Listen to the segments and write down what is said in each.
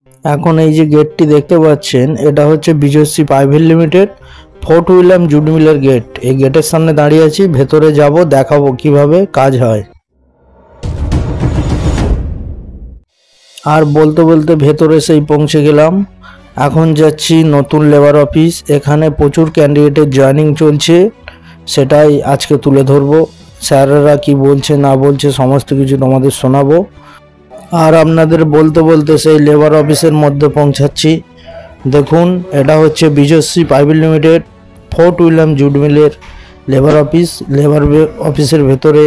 এখন এই যে গেটটি দেখতে পাচ্ছেন, এটা হচ্ছে Bijoyshree private limited fort William jute মিলের গেট। এই গেটের সামনে দাঁড়িয়ে আছি, ভেতরে যাব, দেখাবো কিভাবে কাজ হয়। আর বলতে বলতে ভেতরে সেই পৌঁছে গেলাম। এখন যাচ্ছি নতুন লেবার অফিস। এখানে প্রচুর ক্যান্ডিডেটের জয়েনিং চলছে, সেটাই আজকে তুলে ধরবো। স্যারেরা কি বলছে না বলছে সমস্ত কিছু তোমাদের শোনাবো। আর আপনাদের বলতে বলতে সেই লেবার অফিসের মধ্যে পৌঁছাচ্ছি। দেখুন, এটা হচ্ছে Bijoyshree private limited fort William jute মিলের লেবার অফিস। লেবার অফিসের ভেতরে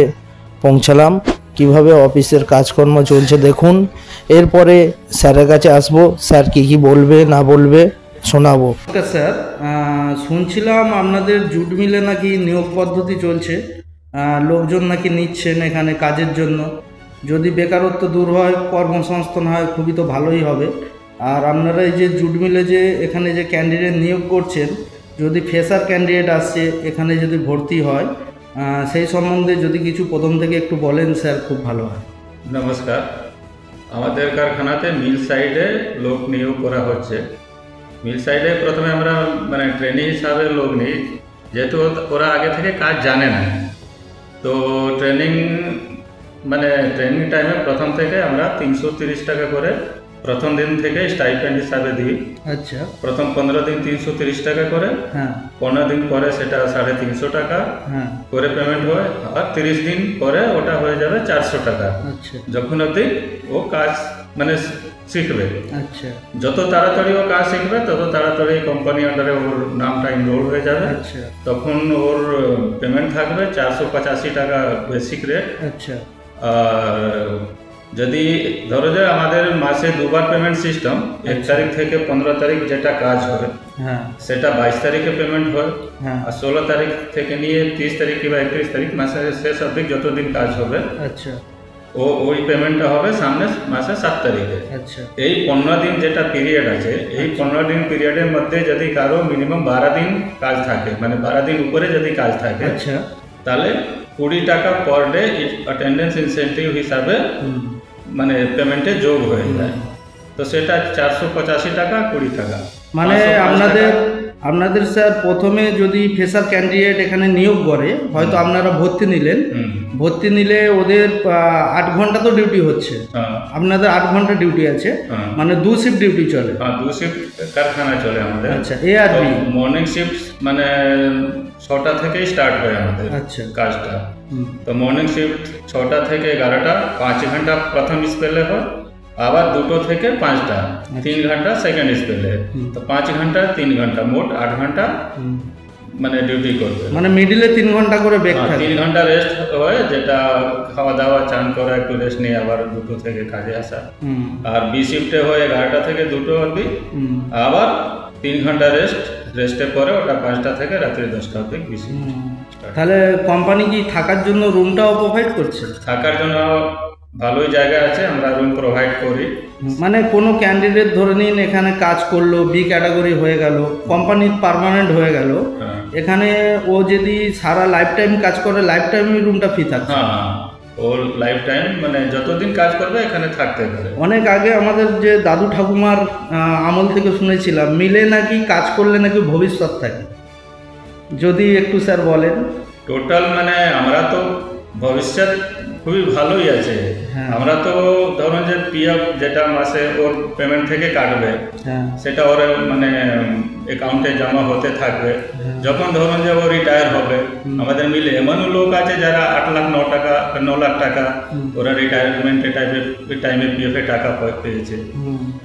পৌঁছালাম। কিভাবে অফিসের কাজকর্ম চলছে দেখুন। এরপরে স্যারের কাছে আসবো, স্যার কি বলবে না বলবে শোনাবো। স্যার, শুনছিলাম আপনাদের জুট মিলে নাকি নিয়োগ পদ্ধতি চলছে, লোকজন নাকি নিচ্ছেন এখানে কাজের জন্য। যদি বেকারত্ব দূর হয়, কর্মসংস্থান হয়, খুবই তো ভালোই হবে। আর আপনারা এই যে জুট মিলে যে এখানে যে ক্যান্ডিডেট নিয়োগ করছেন, যদি ফ্রেশার ক্যান্ডিডেট আসছে এখানে যদি ভর্তি হয়, সেই সম্বন্ধে যদি কিছু প্রথম থেকে একটু বলেন স্যার, খুব ভালো হয়। নমস্কার। আমাদের কারখানাতে মিল সাইডে লোক নিয়োগ করা হচ্ছে। মিল সাইডে প্রথমে আমরা ট্রেনিং হিসাবে লোক নিই, যেহেতু ওরা আগে থেকে কাজ জানে না। তো ট্রেনিং টাইমে প্রথম থেকে আমরা 330 টাকা করে প্রথম দিন থেকে স্টাইপেন্ড হিসাবে দিই। আচ্ছা। প্রথম 15 দিন 330 টাকা করে, 15 দিন পরে সেটা 350 টাকা করে পেমেন্ট হয়। আর 30 দিন পরে ওটা হয়ে যাবে 400 টাকা। যখন অবধি ও কাজ শিখবে। আচ্ছা। যত তাড়াতাড়ি ও কাজ শিখবে তত তাড়াতাড়ি কোম্পানি আন্ডারে ওর নামটা ইনরোল হয়ে যাবে। তখন ওর পেমেন্ট থাকবে 485 টাকা বেসিক রেট। আচ্ছা। আর যদি ধরো যে আমাদের মাসে দুবার পেমেন্ট সিস্টেম, 1 তারিখ থেকে 15 তারিখ যেটা কাজ হয় সেটা 22 তারিখে পেমেন্ট হয়। আর 16 তারিখ থেকে নিয়ে 30 তারিখ কিংবা 31 তারিখ মাসের শেষ অবধি যতদিন কাজ হবে ওই পেমেন্টটা হবে সামনে মাসে 7 তারিখে। এই 15 দিন যেটা পিরিয়ড আছে, এই 15 দিন পিরিয়ডের মধ্যে যদি কারো মিনিমাম 12 দিন কাজ থাকে, 12 দিন উপরে যদি কাজ থাকে, তাহলে 20 টাকা পার ডে অ্যাটেন্ডেন্স ইনসেন্টিভ হিসাবে পেমেন্টে যোগ হয়ে যায়। তো সেটা 485 টাকা 20 টাকা। আপনাদের স্যার প্রথমে যদি ফ্রেশার ক্যান্ডিডেট এখানে নিয়োগ করে, হয়তো আপনারা ভর্তি নিলে ওদের 8 ঘন্টা তো ডিউটি হচ্ছে। আপনাদের 8 ঘন্টা ডিউটি আছে, 2 শিফট ডিউটি চলে। 2 শিফট কারখানা চলে আমাদের। আচ্ছা। এ আর বি মর্নিং শিফট 6টা থেকেই স্টার্ট হয় আমাদের কাজটা। তো মর্নিং শিফট 6টা থেকে 11টা, 5 ঘন্টা প্রথম স্পেলে হয়। আবার 2টো থেকে 5টা 3 ঘন্টা সেকেন্ড স্পেলে। তো 5 ঘন্টা 3 ঘন্টা মোট 8 ঘন্টা ডিউটি করবে। মিডিলে 3 ঘন্টা করে ব্রেক থাকে। 3 ঘন্টা রেস্ট হয়, যেটা খাওয়া দাওয়া চান করা, একটু রেস্ট নিয়ে আবার 2টো থেকে কাজে আসা। আর বি শিফটে হয় 11টা থেকে 2টো অবধি, আবার 3 ঘন্টা রেস্টের পরে ওটা 5টা থেকে রাত্রি 10টা অবধি বি শিফট। তাহলে কোম্পানি কি থাকার জন্য রুমটাও প্রোভাইড করছে? থাকার জন্য ভালোই জায়গা আছে, আমরা রুম প্রোভাইড করি। কোনো ক্যান্ডিডেট ধরে নিন এখানে কাজ করলো, বি ক্যাটাগরি হয়ে গেল, কোম্পানির পার্মানেন্ট হয়ে গেল, এখানে ও যদি সারা লাইফ টাইম কাজ করে, লাইফ টাইম রুমটা ফ্রি থাকছে। ও লাইফ টাইম যতদিন কাজ করবে এখানে থাকতে পারে। অনেক আগে আমাদের যে দাদু ঠাকুমার আমল থেকে শুনেছিলাম, মিলে নাকি কাজ করলে নাকি ভবিষ্যৎ থাকে। যদি একটু স্যার বলেন। টোটাল আমরা তো ভবিষ্যৎ খুবই ভালোই আছে। আমরা তো ধরুন যে পিএফ যেটা মাসে ওর পেমেন্ট থেকে কাটবে, সেটা ওর অ্যাকাউন্টে জমা হতে থাকবে। যখন ধরুন যে ও রিটায়ার হবে, আমাদের মিলে এমনও লোক আছে যারা 8 লাখ 9 লাখ টাকা ওরা রিটায়ারমেন্টের টাইমে পিএফ এ টাকা পেয়েছে।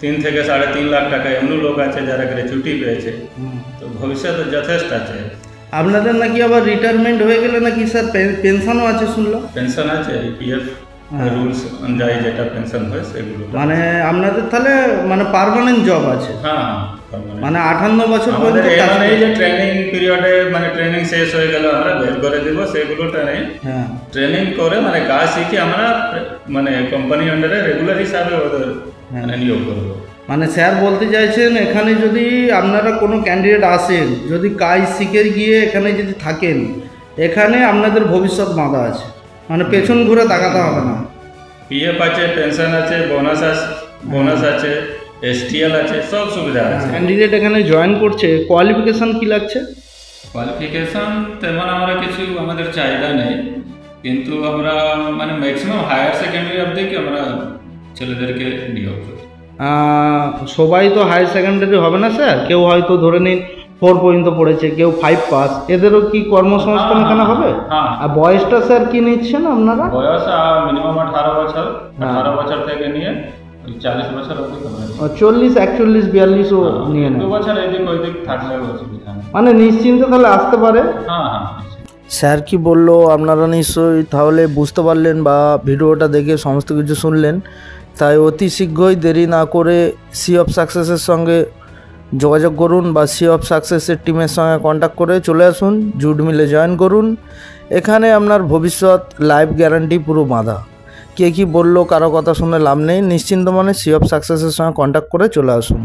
3 থেকে 3.5 লাখ টাকা এমনও লোক আছে যারা গ্র্যাচুইটি পেয়েছে। তো ভবিষ্যৎ যথেষ্ট আছে। আপনাদের নাকি আবার রিটায়ারমেন্ট হয়ে গেলে নাকি স্যার পেনশনও আছে শুনলাম? পেনশন আছে, পিএফ রুলস অনুযায়ী যেটা পেনশন হয় সেগুলো। আপনাদের তাহলে পার্মানেন্ট জব আছে? 58 বছর পর্যন্ত এই যে ট্রেনিং পিরিয়ডে ট্রেনিং শেষ হয়ে গেল আমরা বের করে দিব, সেগুলোটা নেই। ট্রেনিং করে কাজ শিখে আমরা কোম্পানি আন্ডারে রেগুলার হিসাবে ওদের নিয়োগ করবো। স্যার বলতে চাইছেন, এখানে যদি আপনারা কোনো ক্যান্ডিডেট আসেন, যদি কাজ শিখে গিয়ে এখানে যদি থাকেন, এখানে আপনাদের ভবিষ্যৎ বাঁধা আছে, পেছন ঘুরে তাকাতে হবে না। পিএফ আছে, পেনশন আছে, বোনাস আছে, STL আছে, সব সুবিধা আছে। ক্যান্ডিডেট এখানে জয়েন করছে, কোয়ালিফিকেশন কি লাগছে? কোয়ালিফিকেশন তেমন আমরা কিছু আমাদের চাহিদা নেই, কিন্তু আমরা মানে ম্যাক্সিমাম হায়ার সেকেন্ডারি অবধি কি আমরা ছেলেদেরকে নিয়োগ করি। সবাই তো হায়ার সেকেন্ডারি হবে না স্যার, কেউ হয়তো ধরে নিন 4 পর্যন্ত পড়েছে, কেউ 5 পাস, এদেরও কি কর্মসংস্থান এখানে হবে? হ্যাঁ। আর বয়সটা স্যার কি নিচ্ছেন আপনারা? বয়স মিনিমাম 18 বছর, 18 বছর থেকে নিয়ে 40 বছর অবধি হবে। 40, 41, 42ও নিয়ে নেন। 2 বছর এদিক ওইদিক থাকলে অসুবিধা নেই, মানে নিশ্চিন্তে তাহলে আসতে পারে। হ্যাঁ হ্যাঁ। স্যার কি বললো আপনারা নিশ্চয়ই তাহলে বুঝতে পারলেন বা ভিডিওটা দেখে সমস্ত কিছু শুনলেন। তাই অতি শীঘ্রই দেরি না করে সি অফ সাকসেসের সঙ্গে যোগাযোগ করুন বা সি অফ সাকসেসের টিমের সঙ্গে কন্ট্যাক্ট করে চলে আসুন, জুট মিলে জয়েন করুন। এখানে আপনার ভবিষ্যৎ লাইফ গ্যারান্টি পুরো বাঁধা। কে কী বললো কারো কথা শুনে লাভ নেই, নিশ্চিন্ত মনে সি অফ সাকসেসের সঙ্গে কন্ট্যাক্ট করে চলে আসুন।